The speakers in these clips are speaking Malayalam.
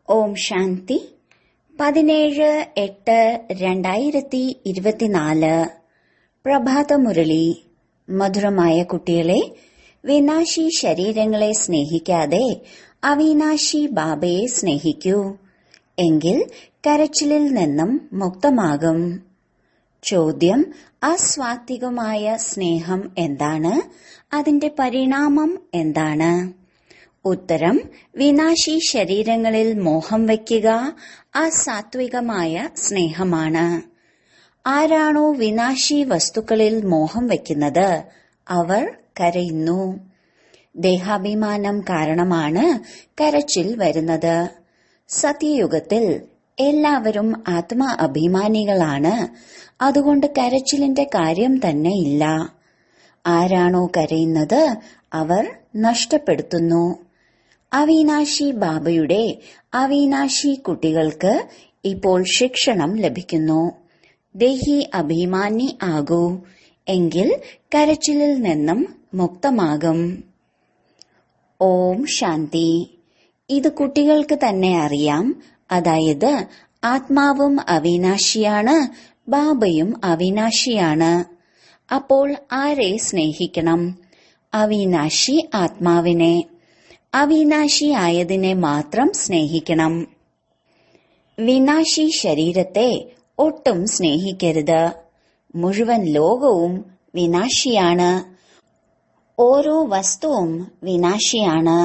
ഓം ശാന്തി 17/8/2024 പ്രഭാതമുരളി. മധുരമായ കുട്ടികളെ, വിനാശി ശരീരങ്ങളെ സ്നേഹിക്കാതെ അവിനാശി ബാബയെ സ്നേഹിക്കൂ. എങ്കിൽ കരച്ചിലിൽ നിന്നും മുക്തമാകും. ചോദ്യം: അസ്വാത്വികമായ സ്നേഹം എന്താണ്? അതിന്റെ പരിണാമം എന്താണ്? ഉത്തരം: വിനാശി ശരീരങ്ങളിൽ മോഹം വയ്ക്കുക അസാത്വികമായ സ്നേഹമാണ്. ആരാണോ വിനാശി വസ്തുക്കളിൽ മോഹം വയ്ക്കുന്നത് അവർ കരയുന്നു. ദേഹാഭിമാനം കാരണമാണ് കരച്ചിൽ വരുന്നത്. സത്യയുഗത്തിൽ എല്ലാവരും ആത്മാ അഭിമാനികളാണ്. അതുകൊണ്ട് കരച്ചിലിന്റെ കാര്യം തന്നെ ഇല്ല. ആരാണോ കരയുന്നത് അവർ നഷ്ടപ്പെടുത്തുന്നു. അവിനാശി ബാബയുടെ അവിനാശി കുട്ടികൾക്ക് ഇപ്പോൾ ശിക്ഷണം ലഭിക്കുന്നു. ദേഹി അഭിമാനി ആകൂ. എങ്കിൽ കരച്ചിലിൽ നിന്നും മുക്തമാകും. ഓം ശാന്തി. ഇത് കുട്ടികൾക്ക് തന്നെ അറിയാം. അതായത് ആത്മാവും അവിനാശിയാണ്, ബാബയും അവിനാശിയാണ്. അപ്പോൾ ആരെ സ്നേഹിക്കണം? അവിനാശി ആത്മാവിനെ. അവിനാശി ആയതിനെ മാത്രം സ്നേഹിക്കണം. വിനാശി ശരീരത്തെ ഒട്ടും സ്നേഹിക്കരുത്. മുഴുവൻ ലോകവും വിനാശിയാണ്. ഓരോ വസ്തുവും വിനാശിയാണ്.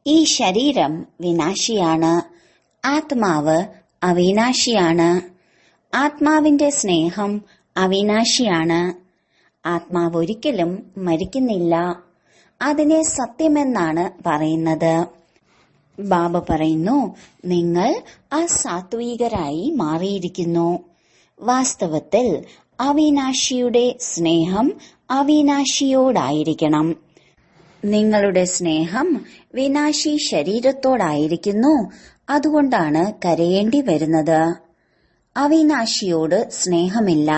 ഈ ശരീരം വിനാശിയാണ്. ആത്മാവ് അവിനാശിയാണ്. ആത്മാവിന്റെ സ്നേഹം അവിനാശിയാണ്. ആത്മാവ് ഒരിക്കലും മരിക്കുന്നില്ല. അതിനെ സത്യമെന്നാണ് പറയുന്നത്. ബാബ പറയുന്നു, നിങ്ങൾ അസാത്വികരായി മാറിയിരിക്കുന്നു. വാസ്തവത്തിൽ അവിനാശിയുടെ സ്നേഹം അവിനാശിയോടായിരിക്കണം. നിങ്ങളുടെ സ്നേഹം വിനാശി ശരീരത്തോടായിരിക്കുന്നു. അതുകൊണ്ടാണ് കരയേണ്ടി വരുന്നത്. അവിനാശിയോട് സ്നേഹമില്ല.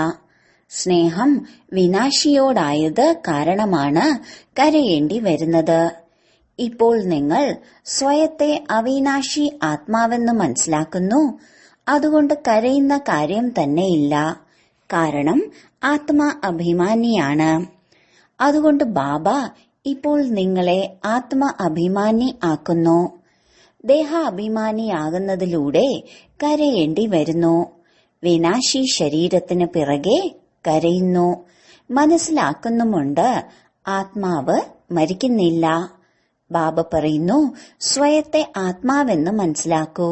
സ്നേഹം വിനാശിയോടായത് കാരണമാണ് കരയേണ്ടി വരുന്നത്. ഇപ്പോൾ നിങ്ങൾ സ്വയത്തെ അവിനാശി ആത്മാവെന്ന് മനസ്സിലാക്കുന്നു. അതുകൊണ്ട് കരയുന്ന കാര്യം തന്നെയില്ല. കാരണം ആത്മാ അഭിമാനിയാണ്. അതുകൊണ്ട് ബാബ ഇപ്പോൾ നിങ്ങളെ ആത്മ അഭിമാനി ആക്കുന്നു. ദേഹ അഭിമാനിയാകുന്നതിലൂടെ കരയേണ്ടി വരുന്നു. വിനാശി ശരീരത്തിന് പിറകെ കരയുന്നു. മനസ്സിലാക്കുന്നുമുണ്ട് ആത്മാവ് മരിക്കുന്നില്ല. ബാബ പറയുന്നു, സ്വയത്തെ ആത്മാവെന്ന് മനസ്സിലാക്കൂ.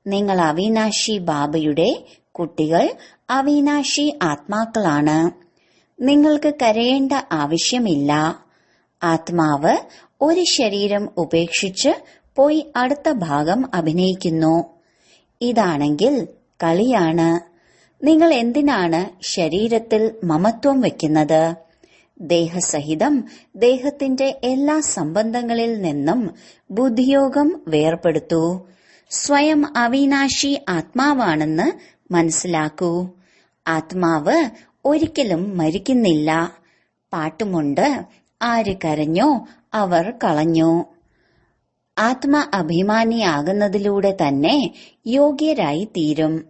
നിങ്ങൾ അവിനാശി ബാബയുടെ കുട്ടികൾ, അവിനാശി ആത്മാക്കളാണ്. നിങ്ങൾക്ക് കരയേണ്ട ആവശ്യമില്ല. ആത്മാവ് ഒരു ശരീരം ഉപേക്ഷിച്ച് പോയി അടുത്ത ഭാഗം അഭിനയിക്കുന്നു. ഇതാണെങ്കിൽ കളിയാണ്. നിങ്ങൾ എന്തിനാണ് ശരീരത്തിൽ മമത്വം വെക്കുന്നത്? ദേഹസഹിതം ദേഹത്തിന്റെ എല്ലാ സംബന്ധങ്ങളിൽ നിന്നും ബുദ്ധിയോഗം വേർപെടുത്തൂ. സ്വയം അവിനാശി ആത്മാവാണെന്ന് മനസ്സിലാക്കൂ. ആത്മാവ് ഒരിക്കലും മരിക്കുന്നില്ല. പാട്ടുമുണ്ട്, ആര് കരഞ്ഞോ അവർ കളഞ്ഞു. ആത്മ അഭിമാനിയാകുന്നതിലൂടെ തന്നെ യോഗ്യരായി തീരും.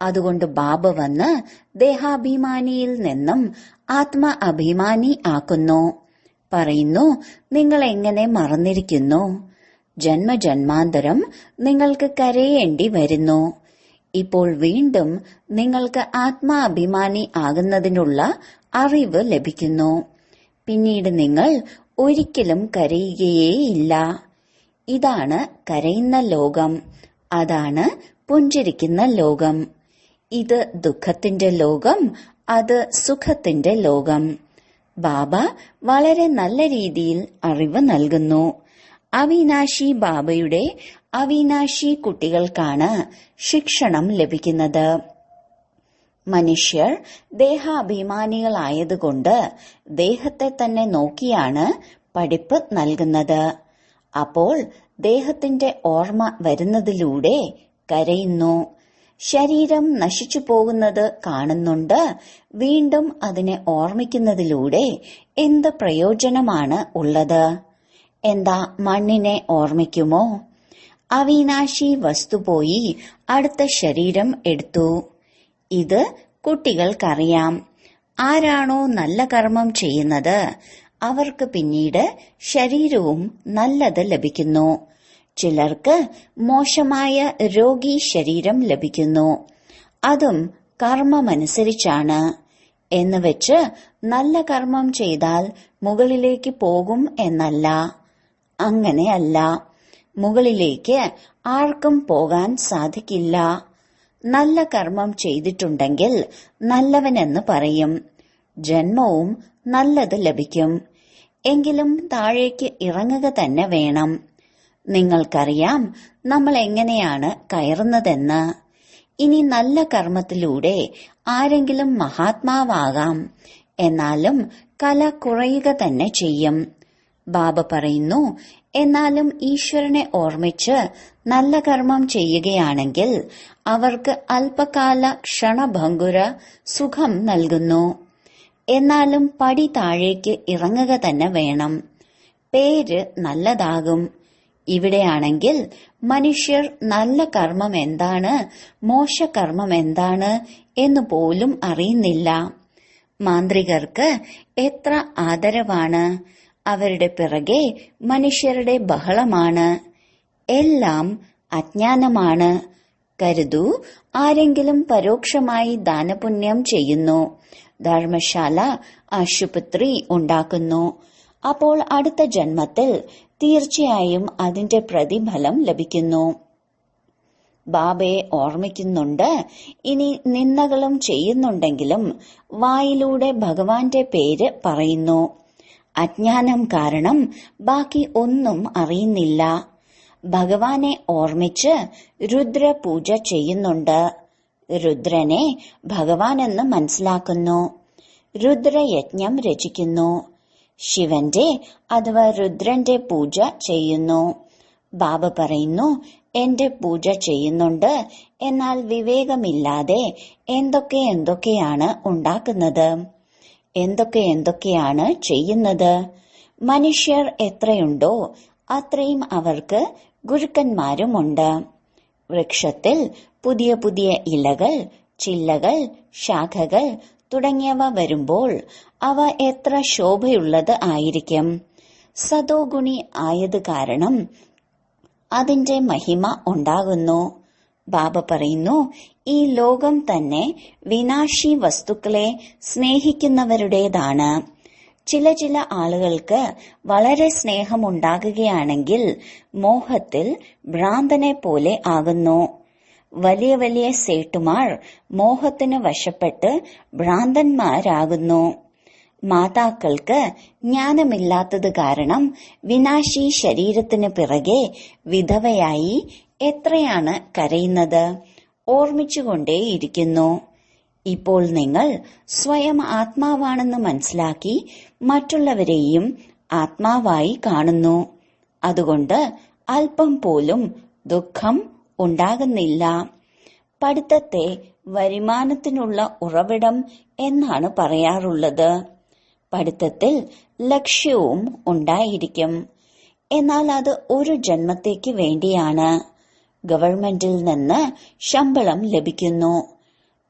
അതുകൊണ്ട് ബാബ വന്ന് ദേഹാഭിമാനിയിൽ നിന്നും ആത്മ അഭിമാനി ആക്കുന്നു. പറയുന്നു, നിങ്ങൾ എങ്ങനെ മറന്നിരിക്കുന്നു? ജന്മജന്മാന്തരം നിങ്ങൾക്ക് കരയേണ്ടി വരുന്നു. ഇപ്പോൾ വീണ്ടും നിങ്ങൾക്ക് ആത്മാ അഭിമാനി ആകുന്നതിനുള്ള അറിവ് ലഭിക്കുന്നു. പിന്നീട് നിങ്ങൾ ഒരിക്കലും കരയുകയേയില്ല. ഇതാണ് കരയുന്ന ലോകം. അതാണ് പുഞ്ചിരിക്കുന്ന ലോകം. ഇത് ദുഃഖത്തിന്റെ ലോകം, അത് സുഖത്തിന്റെ ലോകം. ബാബ വളരെ നല്ല രീതിയിൽ അറിവ് നൽകുന്നു. അവിനാശി ബാബയുടെ അവിനാശി കുട്ടികൾക്കാണ് ശിക്ഷണം ലഭിക്കുന്നത്. മനുഷ്യർ ദേഹാഭിമാനികളായതുകൊണ്ട് ദേഹത്തെ തന്നെ നോക്കിയാണ് പഠിപ്പ് നൽകുന്നത്. അപ്പോൾ ദേഹത്തിന്റെ ഓർമ്മ വരുന്നതിലൂടെ കരയുന്നു. ശരീരം നശിച്ചു പോകുന്നത് കാണുന്നുണ്ട്. വീണ്ടും അതിനെ ഓർമ്മിക്കുന്നതിലൂടെ എന്ത് പ്രയോജനമാണ് ഉള്ളത്? എന്താ മണ്ണിനെ ഓർമ്മിക്കുമോ? അവിനാശി വസ്തു പോയി അടുത്ത ശരീരം എടുത്തു. ഇത് കുട്ടികൾക്കറിയാം. ആരാണോ നല്ല കർമ്മം ചെയ്യുന്നത് അവർക്ക് പിന്നീട് ശരീരവും നല്ലത് ലഭിക്കുന്നു. ചിലർക്ക് മോശമായ രോഗി ശരീരം ലഭിക്കുന്നു. അതും കർമ്മമനുസരിച്ചാണ്. എന്നുവെച്ച് നല്ല കർമ്മം ചെയ്താൽ മുകളിലേക്ക് പോകും എന്നല്ല. അങ്ങനെയല്ല. മുകളിലേക്ക് ആർക്കും പോകാൻ സാധിക്കില്ല. നല്ല കർമ്മം ചെയ്തിട്ടുണ്ടെങ്കിൽ നല്ലവനെന്ന് പറയും. ജന്മവും നല്ലത് ലഭിക്കും. എങ്കിലും താഴേക്ക് ഇറങ്ങുക തന്നെ വേണം. നിങ്ങൾക്കറിയാം നമ്മൾ എങ്ങനെയാണ് കയറുന്നതെന്ന്. ഇനി നല്ല കർമ്മത്തിലൂടെ ആരെങ്കിലും മഹാത്മാവാകാം. എന്നാലും കല കുറയുക തന്നെ ചെയ്യും. ബാബ പറയുന്നു, എന്നാലും ഈശ്വരനെ ഓർമ്മിച്ച് നല്ല കർമ്മം ചെയ്യുകയാണെങ്കിൽ അവർക്ക് അല്പകാല ക്ഷണഭംഗുര സുഖം നൽകുന്നു. എന്നാലും പടി താഴേക്ക് ഇറങ്ങുക തന്നെ വേണം. പേര് നല്ലതാകും. ഇവിടെയാണെങ്കിൽ മനുഷ്യർ നല്ല കർമ്മം എന്താണ്, മോശകർമ്മം എന്താണ് എന്ന് പോലും അറിയുന്നില്ല. മാന്ത്രികർക്ക് എത്ര ആദരവാണ്. അവരുടെ പിറകെ മനുഷ്യരുടെ ബഹളമാണ്. എല്ലാം അജ്ഞാനമാണ്. കരുതൂ, ആരെങ്കിലും പരോക്ഷമായി ദാനപുണ്യം ചെയ്യുന്നു, ധർമ്മശാല, ആശുപത്രി ഉണ്ടാക്കുന്നു. അപ്പോൾ അടുത്ത ജന്മത്തിൽ തീർച്ചയായും അതിന്റെ പ്രതിഫലം ലഭിക്കുന്നു. ബാബയെ ഓർമ്മിക്കുന്നുണ്ട്. ഇനി നിന്ദകളും ചെയ്യുന്നുണ്ടെങ്കിലും വായിലൂടെ ഭഗവാന്റെ പേര് പറയുന്നു. അജ്ഞാനം കാരണം ബാക്കി ഒന്നും അറിയുന്നില്ല. ഭഗവാനെ ഓർമ്മിച്ച് രുദ്രപൂജ ചെയ്യുന്നുണ്ട്. രുദ്രനെ ഭഗവാനെന്ന് മനസ്സിലാക്കുന്നു. രുദ്രയജ്ഞം രചിക്കുന്നു. ശിവന്റെ അഥവാ രുദ്രന്റെ പൂജ ചെയ്യുന്നു. ബാബ പറയുന്നു, എന്റെ പൂജ ചെയ്യുന്നുണ്ട്. എന്നാൽ വിവേകമില്ലാതെ എന്തൊക്കെയാണ് ഉണ്ടാക്കുന്നത്, എന്തൊക്കെയാണ് ചെയ്യുന്നത്. മനുഷ്യർ എത്രയുണ്ടോ അത്രയും അവർക്ക് ഗുരുക്കന്മാരുമുണ്ട്. വൃക്ഷത്തിൽ പുതിയ പുതിയ ഇലകൾ, ചില്ലകൾ, ശാഖകൾ തുടങ്ങിയവ വരുമ്പോൾ അവ എത്ര ശോഭയുള്ളത് ആയിരിക്കും. സതോ ഗുണി ആയത് കാരണം അതിന്റെ മഹിമ ഉണ്ടാകുന്നു. ബാബ പറയുന്നു, ഈ ലോകം തന്നെ വിനാശി വസ്തുക്കളെ സ്നേഹിക്കുന്നവരുടേതാണ്. ചില ആളുകൾക്ക് വളരെ സ്നേഹമുണ്ടാകുകയാണെങ്കിൽ മോഹത്തിൽ ഭ്രാന്തനെ പോലെ ആകുന്നു. വലിയ വലിയ സേട്ടുമാർ മോഹത്തിന് വശപ്പെട്ട് ഭ്രാന്തന്മാരാകുന്നു. മാതാക്കൾക്ക് ജ്ഞാനമില്ലാത്തത് കാരണം വിനാശി ശരീരത്തിന് പിറകെ വിധവയായി എത്രയാണ് കരയുന്നത്, ഓർമ്മിച്ചുകൊണ്ടേയിരിക്കുന്നു. ഇപ്പോൾ നിങ്ങൾ സ്വയം ആത്മാവാണെന്ന് മനസ്സിലാക്കി മറ്റുള്ളവരെയും ആത്മാവായി കാണുന്നു. അതുകൊണ്ട് അല്പം പോലും ദുഃഖം ഉണ്ടാകുന്നില്ല. പഠിത്തത്തെ വരുമാനത്തിനുള്ള ഉറവിടം എന്നാണ് പറയാറുള്ളത്. പഠിത്തത്തിൽ ലക്ഷ്യവും ഉണ്ടായിരിക്കും. എന്നാൽ അത് ഒരു ജന്മത്തേക്ക് വേണ്ടിയാണ്. ഗവൺമെന്റിൽ നിന്ന് ശമ്പളം ലഭിക്കുന്നു.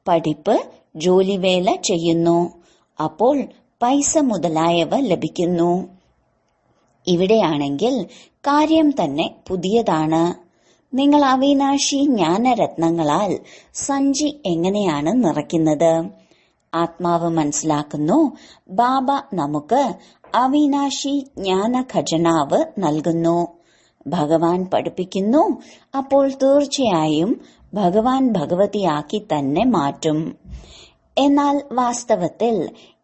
പഠിപ്പ്, ജോലിവേല ചെയ്യുന്നു. അപ്പോൾ പൈസ മുതലായവ ലഭിക്കുന്നു. ഇവിടെയാണെങ്കിൽ കാര്യം തന്നെ പുതിയതാണ്. നിങ്ങൾ അവിനാശി ജ്ഞാനരത്നങ്ങളാൽ സഞ്ചി എങ്ങനെയാണ് നിറയ്ക്കുന്നത്? ആത്മാവ് മനസ്സിലാക്കുന്നു, ബാബ നമുക്ക് അവിനാശി ജ്ഞാന ഖജനാവ് നൽകുന്നു. ഭഗവാൻ പഠിപ്പിക്കുന്നു. അപ്പോൾ തീർച്ചയായും ഭഗവാൻ ഭഗവതിയാക്കി തന്നെ മാറ്റും. എന്നാൽ വാസ്തവത്തിൽ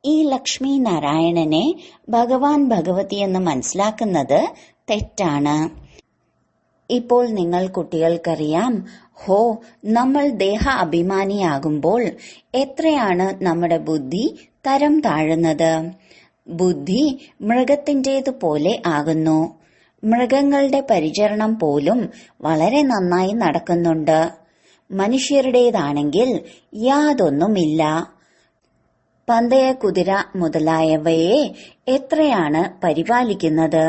ഈ ലക്ഷ്മി നാരായണനെ ഭഗവാൻ ഭഗവതി എന്ന് മനസ്സിലാക്കുന്നത് തെറ്റാണ്. ഇപ്പോൾ നിങ്ങൾ കുട്ടികൾക്കറിയാം, നമ്മൾ ദേഹ അഭിമാനിയാകുമ്പോൾ എത്രയാണ് നമ്മുടെ ബുദ്ധി തരം താഴുന്നത്. ബുദ്ധി മൃഗത്തിന്റേതുപോലെ ആകുന്നു. മൃഗങ്ങളുടെ പരിചരണം പോലും വളരെ നന്നായി നടക്കുന്നുണ്ട്. മനുഷ്യരുടേതാണെങ്കിൽ യാതൊന്നുമില്ല. പന്തയ, കുതിര മുതലായവയെ എത്രയാണ് പരിപാലിക്കുന്നത്.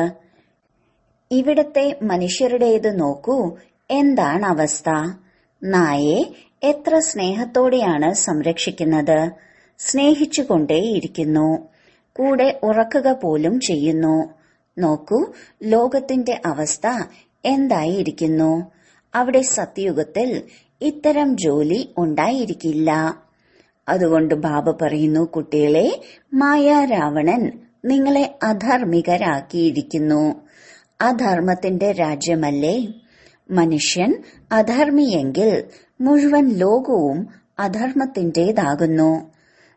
ഇവിടത്തെ മനുഷ്യരുടേത് നോക്കൂ, എന്താണ് അവസ്ഥ? നായെ എത്ര സ്നേഹത്തോടെയാണ് സംരക്ഷിക്കുന്നത്. സ്നേഹിച്ചുകൊണ്ടേയിരിക്കുന്നു. കൂടെ ഉറക്കുക പോലും ചെയ്യുന്നു. നോക്കൂ, ലോകത്തിന്റെ അവസ്ഥ എന്തായിരിക്കുന്നു. അവിടെ സത്യയുഗത്തിൽ ഇത്തരം ജോലി ഉണ്ടായിരിക്കില്ല. അതുകൊണ്ട് ബാബ പറയുന്നു, കുട്ടികളെ, മായാരാവണൻ നിങ്ങളെ അധർമ്മികരാക്കിയിരിക്കുന്നു. അധർമ്മത്തിന്റെ രാജ്യമല്ലേ? മനുഷ്യൻ അധർമ്മിയെങ്കിൽ മുഴുവൻ ലോകവും അധർമ്മത്തിന്റേതാകുന്നു.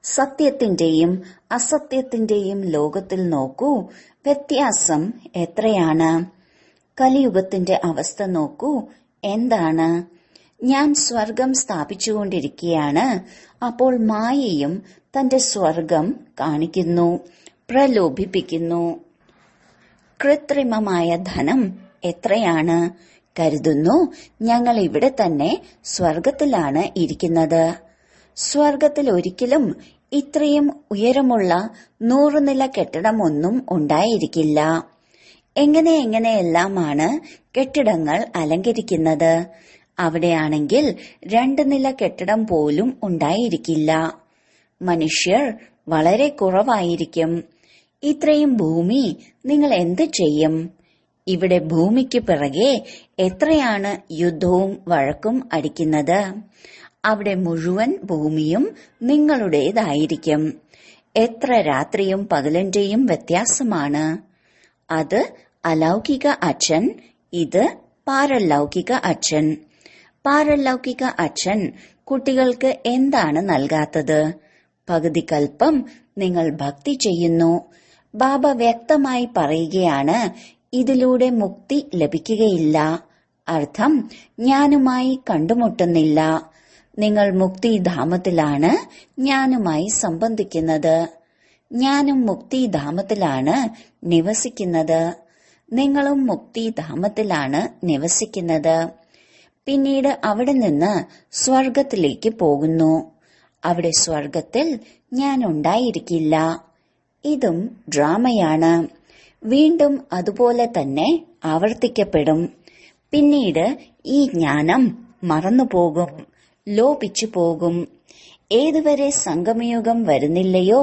സത്യത്തിന്റെയും അസത്യത്തിന്റെയും ലോകത്തിൽ നോക്കൂ, വ്യത്യാസം എത്രയാണ്. കലിയുഗത്തിന്റെ അവസ്ഥ നോക്കൂ, എന്താണ്? ഞാൻ സ്വർഗം സ്ഥാപിച്ചുകൊണ്ടിരിക്കുകയാണ്. അപ്പോൾ മായയും തന്റെ സ്വർഗം കാണിക്കുന്നു, പ്രലോഭിപ്പിക്കുന്നു. കൃത്രിമമായ ധനം എത്രയാണ്? കരുതുന്നു ഞങ്ങൾ ഇവിടെ തന്നെ സ്വർഗത്തിലാണ് ഇരിക്കുന്നത്. സ്വർഗത്തിൽ ഒരിക്കലും ഇത്രയും ഉയരമുള്ള 100 നില കെട്ടിടമൊന്നും ഉണ്ടായിരിക്കില്ല. എങ്ങനെയെല്ലാമാണ് കെട്ടിടങ്ങൾ അലങ്കരിക്കുന്നത്. അവിടെയാണെങ്കിൽ 2 നില കെട്ടിടം പോലും ഉണ്ടായിരിക്കില്ല. മനുഷ്യർ വളരെ കുറവായിരിക്കും. ഇത്രയും ഭൂമി നിങ്ങൾ എന്ത് ചെയ്യും? ഇവിടെ ഭൂമിക്ക് പിറകെ എത്രയാണ് യുദ്ധവും വഴക്കും അടിക്കുന്നത്. അവിടെ മുഴുവൻ ഭൂമിയും നിങ്ങളുടേതായിരിക്കും. എത്ര രാത്രിയും പകലിന്റെയും വ്യത്യാസമാണ്. അത് അലൗകിക അച്ഛൻ, ഇത് പാരലൗകിക അച്ഛൻ. പാരലൗകിക അച്ഛൻ കുട്ടികൾക്ക് എന്താണ് നൽകാത്തത്? പകുതി കൽപ്പം നിങ്ങൾ ഭക്തി ചെയ്യുന്നു. ബാബ വ്യക്തമായി പറയുകയാണ്, ഇതിലൂടെ മുക്തി ലഭിക്കുകയില്ല. അർത്ഥം, ഞാനുമായി കണ്ടുമുട്ടുന്നില്ല. നിങ്ങൾ മുക്തിധാമത്തിലാണ് ഞാനുമായി സംബന്ധിക്കുന്നത്. ഞാനും മുക്തിധാമത്തിലാണ് നിവസിക്കുന്നത്. നിങ്ങളും മുക്തിധാമത്തിലാണ് നിവസിക്കുന്നത്. പിന്നീട് അവിടെ നിന്ന് സ്വർഗത്തിലേക്ക് പോകുന്നു. അവിടെ സ്വർഗത്തിൽ ഞാൻ ഉണ്ടായിരിക്കില്ല. ഇതും ഡ്രാമയാണ്. വീണ്ടും അതുപോലെ തന്നെ ആവർത്തിക്കപ്പെടും. പിന്നീട് ഈ ജ്ഞാനം മറന്നുപോകും, ലോപിച്ചു പോകും. ഏതുവരെ സംഗമയുഗം വരുന്നില്ലയോ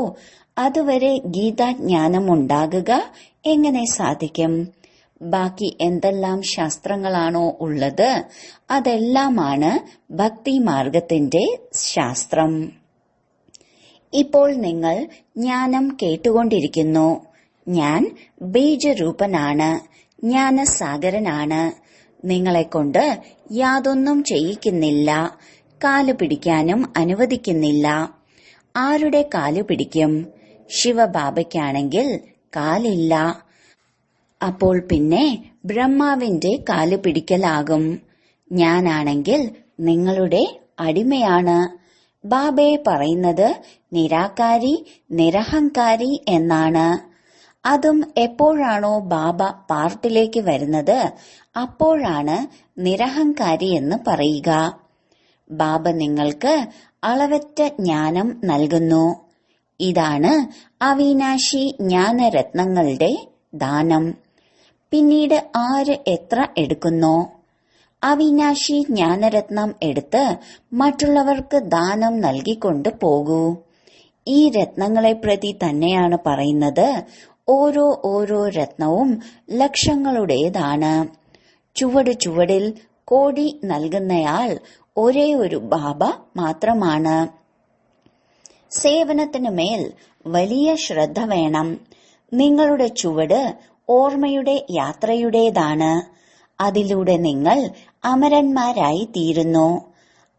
അതുവരെ ഗീതാജ്ഞാനം ഉണ്ടാകുക എങ്ങനെ സാധിക്കും? ബാക്കി എന്തെല്ലാം ശാസ്ത്രങ്ങളാണോ ഉള്ളത് അതെല്ലാമാണ് ഭക്തി മാർഗത്തിന്റെ ശാസ്ത്രം. ഇപ്പോൾ നിങ്ങൾ ജ്ഞാനം കേട്ടുകൊണ്ടിരിക്കുന്നു. ഞാൻ ബീജരൂപനാണ്, ജ്ഞാനസാഗരനാണ്. നിങ്ങളെക്കൊണ്ട് യാതൊന്നും ചെയ്യിക്കുന്നില്ല, കാലു പിടിക്കാനും അനുവദിക്കുന്നില്ല. ആരുടെ കാലു പിടിക്കും? ശിവബാബയ്ക്കാണെങ്കിൽ കാലില്ല. അപ്പോൾ പിന്നെ ബ്രഹ്മാവിന്റെ കാലു പിടിക്കലാകും. ഞാനാണെങ്കിൽ നിങ്ങളുടെ അടിമയാണ്. ബാബയെ പറയുന്നത് നിരാകാരി, നിരഹങ്കാരി എന്നാണ്. അതും എപ്പോഴാണോ ബാബ പാർട്ടിലേക്ക് വരുന്നത് അപ്പോഴാണ് നിരഹങ്കാരി എന്ന് പറയുക. ബാബ നിങ്ങൾക്ക് അളവറ്റ ജ്ഞാനം നൽകുന്നു. ഇതാണ് അവിനാശി ജ്ഞാനരത്നങ്ങളുടെ ദാനം. പിന്നീട് ആര് എത്ര എടുക്കുന്നോ അവിനാശി ജ്ഞാനരത്നം എടുത്ത് മറ്റുള്ളവർക്ക് ദാനം നൽകിക്കൊണ്ട് പോകൂ. ഈ രത്നങ്ങളെ പ്രതി തന്നെയാണ് പറയുന്നത്. ഓരോ രത്നവും ലക്ഷങ്ങളുടേതാണ്. ചുവടിൽ കോടി നൽകുന്നയാൾ ഒരേ ഒരു ബാബ മാത്രമാണ്. സേവനത്തിനു മേൽ വലിയ ശ്രദ്ധ വേണം. നിങ്ങളുടെ ചുവട് ഓർമ്മയുടെ യാത്രയുടേതാണ്. അതിലൂടെ നിങ്ങൾ അമരന്മാരായി തീരുന്നു.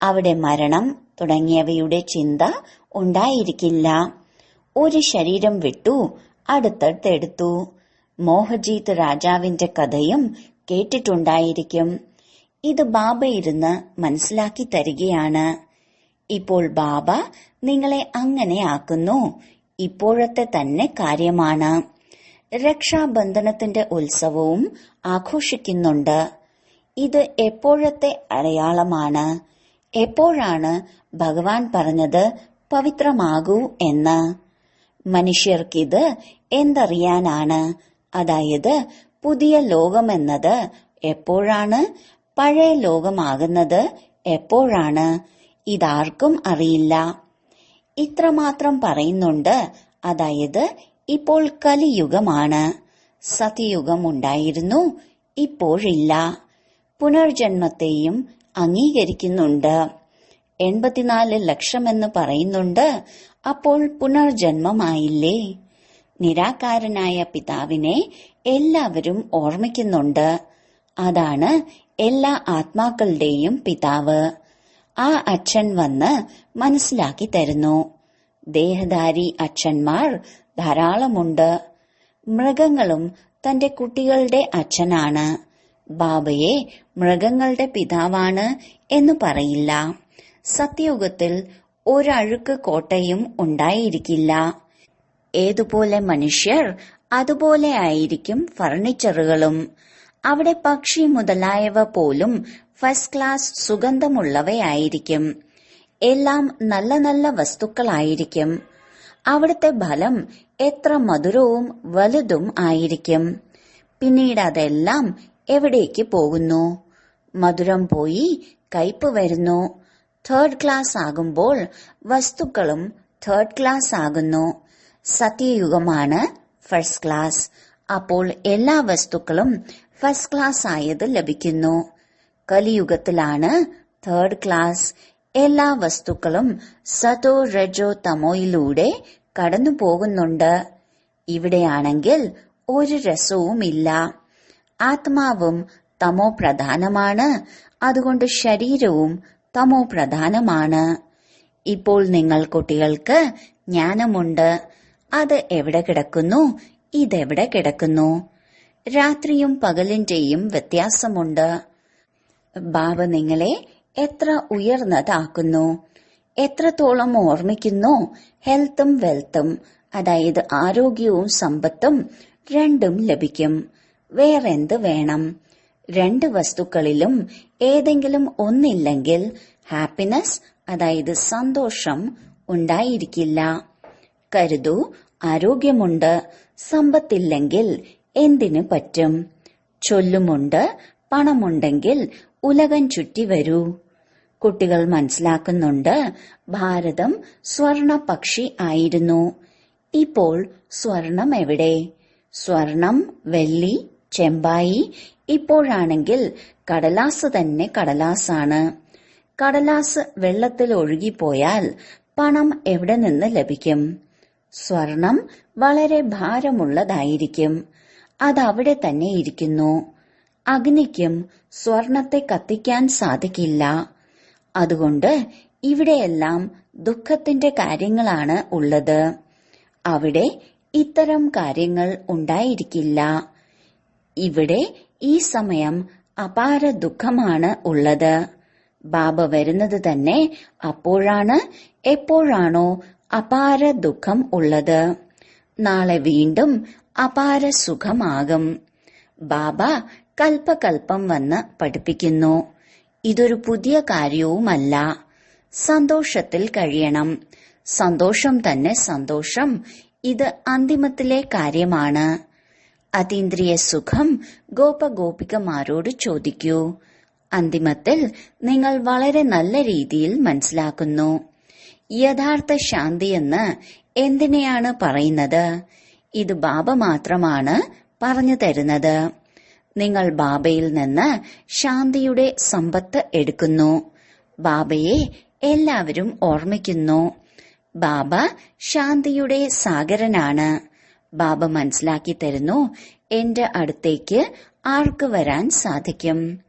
അവിടെ മരണം തുടങ്ങിയവയുടെ ചിന്ത ഉണ്ടായിരിക്കില്ല. ഒരു ശരീരം വിട്ടു അടുത്തടുത്തെടുത്തു. മോഹജീത് രാജാവിന്റെ കഥയും കേട്ടിട്ടുണ്ടായിരിക്കും. ഇത് ബാബ ഇരുന്ന് മനസ്സിലാക്കി തരികയാണ്. ഇപ്പോൾ ബാബ നിങ്ങളെ അങ്ങനെ ആക്കുന്നു. ഇപ്പോഴത്തെ തന്നെ കാര്യമാണ്. രക്ഷാബന്ധനത്തിന്റെ ഉത്സവവും ആഘോഷിക്കുന്നുണ്ട്. ഇത് എപ്പോഴത്തെ അടയാളമാണ്? എപ്പോഴാണ് ഭഗവാൻ പറഞ്ഞത് പവിത്രമാകൂ എന്ന്? മനുഷ്യർക്കിത് എന്തറിയാനാണ്? അതായത് പുതിയ ലോകമെന്നത് എപ്പോഴാണ്? പഴയ ലോകമാകുന്നത് എപ്പോഴാണ്? ഇതാർക്കും അറിയില്ല. ഇത്രമാത്രം പറയുന്നുണ്ട്. അതായത് ഇപ്പോൾ കലിയുഗമാണ്. സത്യയുഗം ഉണ്ടായിരുന്നു, ഇപ്പോഴില്ല. പുനർജന്മത്തെയും അംഗീകരിക്കുന്നുണ്ട്. 84 ലക്ഷമെന്ന് പറയുന്നുണ്ട്. അപ്പോൾ പുനർജന്മമായില്ലേ? നിരാകാരനായ പിതാവിനെ എല്ലാവരും ഓർമ്മിക്കുന്നുണ്ട്. അതാണ് എല്ലാ ആത്മാക്കളുടെയും പിതാവ്. ആ അച്ഛൻ വന്ന് മനസ്സിലാക്കി തരുന്നു. ദേഹധാരി അച്ഛന്മാർ ധാരാളമുണ്ട്. മൃഗങ്ങളും തന്റെ കുട്ടികളുടെ അച്ഛനാണ്. ബാബയെ മൃഗങ്ങളുടെ പിതാവാണ് എന്ന് പറയില്ല. സത്യയുഗത്തിൽ ഒരഴുക്ക് കോട്ടയും ഉണ്ടായിരിക്കില്ല. ഏതുപോലെ മനുഷ്യർ അതുപോലെ ആയിരിക്കും ഫർണിച്ചറുകളും. അവിടെ പക്ഷി മുതലായവ പോലും ഫസ്റ്റ് ക്ലാസ് സുഗന്ധമുള്ളവയായിരിക്കും. എല്ലാം നല്ല നല്ല വസ്തുക്കളായിരിക്കും. അവിടുത്തെ ഫലം എത്ര മധുരവും വലുതും ആയിരിക്കും. പിന്നീട് അതെല്ലാം എവിടേക്ക് പോകുന്നു? മധുരം പോയി കയ്പ് വരുന്നു. തേർഡ് ക്ലാസ് ആകുമ്പോൾ വസ്തുക്കളും തേർഡ് ക്ലാസ് ആകുന്നു. സത്യയുഗമാണ് ഫസ്റ്റ് ക്ലാസ്. അപ്പോൾ എല്ലാ വസ്തുക്കളും ഫസ്റ്റ് ക്ലാസ് ആയത് ലഭിക്കുന്നു. കലിയുഗത്തിലാണ് തേർഡ് ക്ലാസ്. എല്ലാ വസ്തുക്കളും സതോ രജോ തമോയിലൂടെ കടന്നു പോകുന്നുണ്ട്. ഇവിടെയാണെങ്കിൽ ഒരു രസവുമില്ല. ആത്മാവും തമോ പ്രധാനമാണ്. അതുകൊണ്ട് ശരീരവും തമോ പ്രധാനമാണ്. ഇപ്പോൾ നിങ്ങൾ കുട്ടികൾക്ക് ജ്ഞാനമുണ്ട്. അത് എവിടെ കിടക്കുന്നു? ഇതെവിടെ കിടക്കുന്നു? രാത്രിയും പകലിന്റെയും വ്യത്യാസമുണ്ട്. ബാബ നിങ്ങളെ എത്ര ഉയർന്നതാക്കുന്നു, എത്രത്തോളം ഓർമ്മിക്കുന്നു. ഹെൽത്തും വെൽത്തും, അതായത് ആരോഗ്യവും സമ്പത്തും രണ്ടും ലഭിക്കും. വേറെന്ത് വേണം? രണ്ട് വസ്തുക്കളിലും ഏതെങ്കിലും ഒന്നില്ലെങ്കിൽ ഹാപ്പിനെസ്, അതായത് സന്തോഷം ഉണ്ടായിരിക്കില്ല. കരുതൂ, ആരോഗ്യമുണ്ട്, സമ്പത്തില്ലെങ്കിൽ എന്തിനു പറ്റും? ചൊല്ലുമുണ്ട്, പണമുണ്ടെങ്കിൽ ഉലകം ചുറ്റി വരൂ. കുട്ടികൾ മനസ്സിലാക്കുന്നുണ്ട്. ഭാരതം സ്വർണ പക്ഷി ആയിരുന്നു. ഇപ്പോൾ സ്വർണം എവിടെ? സ്വർണം, വെള്ളി, ചെമ്പായി. ഇപ്പോഴാണെങ്കിൽ കടലാസ് തന്നെ കടലാസാണ്. കടലാസ് വെള്ളത്തിൽ ഒഴുകിപ്പോയാൽ പണം എവിടെ നിന്ന് ലഭിക്കും? സ്വർണം വളരെ ഭാരമുള്ളതായിരിക്കും. അതവിടെ തന്നെ ഇരിക്കുന്നു. അഗ്നിക്കും സ്വർണത്തെ കത്തിക്കാൻ സാധിക്കില്ല. അതുകൊണ്ട് ഇവിടെയെല്ലാം ദുഃഖത്തിന്റെ കാര്യങ്ങളാണ് ഉള്ളത്. അവിടെ ഇത്തരം കാര്യങ്ങൾ ഉണ്ടായിരിക്കില്ല. ഇവിടെ ഈ സമയം അപാര ദുഃഖമാണ് ഉള്ളത്. ബാബ വരുന്നത് തന്നെ അപ്പോഴാണ്, എപ്പോഴാണോ അപാര ദുഃഖം ഉള്ളത്. നാളെ വീണ്ടും അപാര സുഖമാകും. ബാബ കൽപ്പകൽപ്പം വന്ന് പഠിപ്പിക്കുന്നു. ഇതൊരു പുതിയ കാര്യവുമല്ല. സന്തോഷത്തിൽ കഴിയണം. സന്തോഷം തന്നെ സന്തോഷം. ഇത് അന്തിമത്തിലെ കാര്യമാണ്. അതീന്ദ്രിയ സുഖം ഗോപഗോപികമാരോട് ചോദിക്കൂ. അന്തിമത്തിൽ നിങ്ങൾ വളരെ നല്ല രീതിയിൽ മനസ്സിലാക്കുന്നു. യഥാർത്ഥ ശാന്തിയെന്ന് എന്തിനെയാണ് പറയുന്നത്? ഇത് ബാബ മാത്രമാണ് പറഞ്ഞു തരുന്നത്. നിങ്ങൾ ബാബയിൽ നിന്ന് ശാന്തിയുടെ സമ്പത്ത് എടുക്കുന്നു. ബാബയെ എല്ലാവരും ഓർമ്മിക്കുന്നു. ബാബ ശാന്തിയുടെ സാഗരനാണ്. ബാബ മനസ്സിലാക്കി തരുന്നു, എന്റെ അടുത്തേക്ക് ആർക്ക് വരാൻ സാധിക്കും?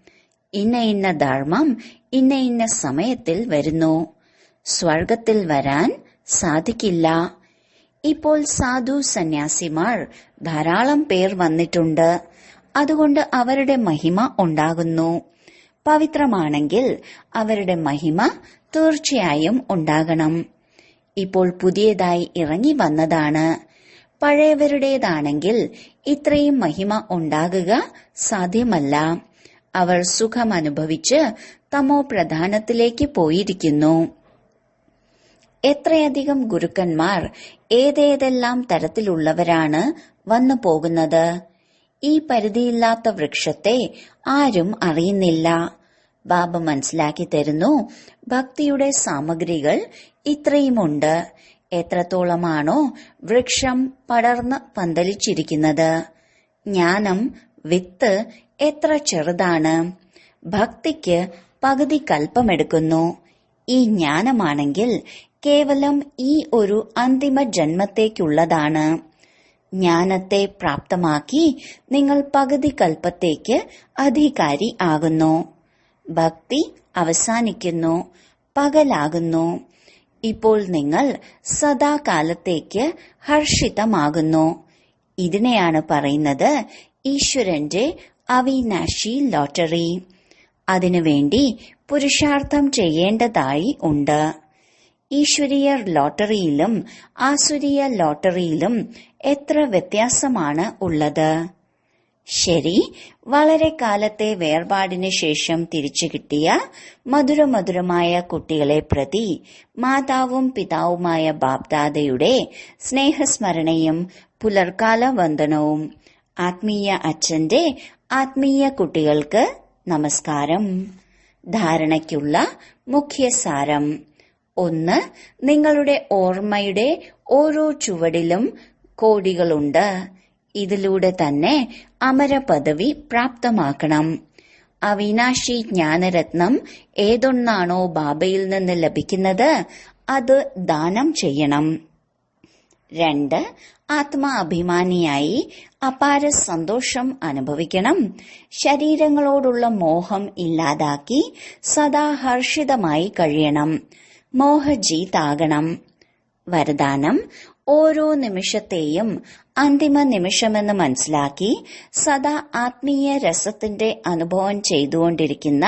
ഇന്ന ഇന്ന ധർമ്മം ഇന്ന ഇന്ന സമയത്തിൽ വരുന്നു. സ്വർഗത്തിൽ വരാൻ സാധിക്കില്ല. ഇപ്പോൾ സാധു സന്യാസിമാർ ധാരാളം പേർ വന്നിട്ടുണ്ട്. അതുകൊണ്ട് അവരുടെ മഹിമ ഉണ്ടാകുന്നു. പവിത്രമാണെങ്കിൽ അവരുടെ മഹിമ തീർച്ചയായും ഉണ്ടാകണം. ഇപ്പോൾ പുതിയതായി ഇറങ്ങി വന്നതാണ്. പഴയവരുടേതാണെങ്കിൽ ഇത്രയും മഹിമ ഉണ്ടാകുക സാധ്യമല്ല. അവർ സുഖമനുഭവിച്ച് തമോ പ്രധാനത്തിലേക്ക് പോയിരിക്കുന്നു. എത്രയധികം ഗുരുക്കന്മാർ ഏതേതെല്ലാം തരത്തിലുള്ളവരാണ് വന്നു പോകുന്നത്. ഈ പരിധിയില്ലാത്ത വൃക്ഷത്തെ ആരും അറിയുന്നില്ല. ബാബ മനസ്സിലാക്കി തരുന്നു, ഭക്തിയുടെ സാമഗ്രികൾ ഇത്രയുമുണ്ട്. എത്രത്തോളമാണോ വൃക്ഷം പടർന്ന് പന്തലിച്ചിരിക്കുന്നത്, ജ്ഞാനം വിത്ത് എത്ര ചെറുതാണ്. ഭക്തിക്ക് പകുതി കൽപ്പമെടുക്കുന്നു. ഈ ജ്ഞാനമാണെങ്കിൽ കേവലം ഈ ഒരു അന്തിമ ജന്മത്തേക്കുള്ളതാണ്. ജ്ഞാനത്തെ പ്രാപ്തമാക്കി നിങ്ങൾ പകുതി കൽപ്പത്തേക്ക് അധികാരി ആകുന്നു. ഭക്തി അവസാനിക്കുന്നു, പകലാകുന്നു. ഇപ്പോൾ നിങ്ങൾ സദാകാലത്തേക്ക് ഹർഷിതമാകുന്നു. ഇതിനെയാണ് പറയുന്നത് ഈശ്വരന്റെ അവിനാശി ലോട്ടറി. അതിനുവേണ്ടി പുരുഷാർത്ഥം ചെയ്യേണ്ടതായി ഉണ്ട്. ഈശ്വരീയ ലോട്ടറിയിലും ആസുരീയ ലോട്ടറിയിലും എത്ര വ്യത്യാസമാണ് ഉള്ളത്. ശരി, വളരെ കാലത്തെ വേർപാടിന് ശേഷം തിരിച്ചു കിട്ടിയ മധുരമധുരമായ കുട്ടികളെ പ്രതി മാതാവും പിതാവുമായ ബാപ്ദാദയുടെ സ്നേഹസ്മരണയും പുലർക്കാല വന്ദനവും. ആത്മീയ അച്ഛന്റെ ആത്മീയ കുട്ടികൾക്ക് നമസ്കാരം. ധാരണയ്ക്കുള്ള മുഖ്യസാരം: 1. നിങ്ങളുടെ ഓർമ്മയുടെ ഓരോ ചുവടിലും കോടികളുണ്ട്. ഇതിലൂടെ തന്നെ അമരപദവി പ്രാപ്തമാക്കണം. അവിനാശി ജ്ഞാനരത്നം ഏതൊന്നാണോ ബാബയിൽ നിന്ന് ലഭിക്കുന്നത് അത് ദാനം ചെയ്യണം. 2. ആത്മാഭിമാനിയായി അപാര സന്തോഷം അനുഭവിക്കണം. ശരീരങ്ങളോടുള്ള മോഹം ഇല്ലാതാക്കി സദാ ഹർഷിതമായി കഴിയണം. മോഹജീതാകണം. വരദാനം: ഓരോ നിമിഷത്തെയും അന്തിമ നിമിഷമെന്ന് മനസ്സിലാക്കി സദാ ആത്മീയ രസത്തിന്റെ അനുഭവം ചെയ്തുകൊണ്ടിരിക്കുന്ന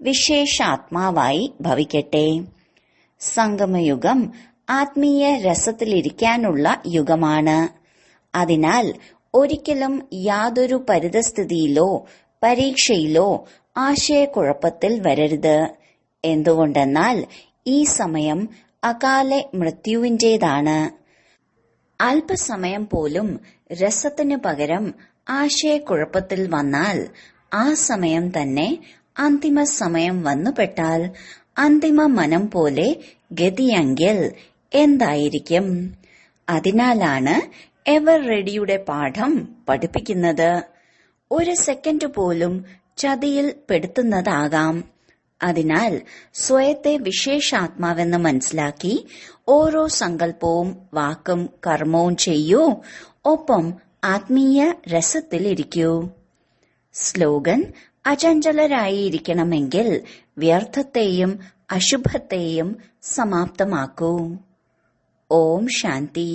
വിശേഷാത്മാവായി ഭവിക്കട്ടെ. സംഗമയുഗം ആത്മീയ രസത്തിലിരിക്കാനുള്ള യുഗമാണ്. അതിനാൽ ഒരിക്കലും യാതൊരു പരിതസ്ഥിതിയിലോ പരീക്ഷയിലോ ആശയക്കുഴപ്പത്തിൽ വരരുത്. എന്തുകൊണ്ടെന്നാൽ ഈ സമയം അകാലെ മൃത്യുവിന്റേതാണ്. അല്പസമയം പോലും രസത്തിനു പകരം ആശയക്കുഴപ്പത്തിൽ വന്നാൽ ആ സമയം തന്നെ അന്തിമ സമയം വന്നുപെട്ടാൽ അന്തിമ മനം പോലെ ഗതിയെങ്കിൽ എന്തായിരിക്കും? അതിനാലാണ് എവർ റെഡിയുടെ പാഠം പഠിപ്പിക്കുന്നത്. ഒരു സെക്കൻഡ് പോലും ചതിയിൽ പെടുത്തുന്നതാകാം. അതിനാൽ സ്വയത്തെ വിശേഷാത്മാവെന്ന് മനസ്സിലാക്കി ഓരോ സങ്കല്പവും വാക്കും കർമ്മവും ചെയ്യൂ. ഒപ്പം ആത്മീയ രസത്തിലിരിക്കൂ. സ്ലോഗൻ: അചഞ്ചലരായിരിക്കണമെങ്കിൽ വ്യർത്ഥത്തെയും അശുഭത്തെയും സമാപ്തമാക്കൂ. ഓം ശാന്തി.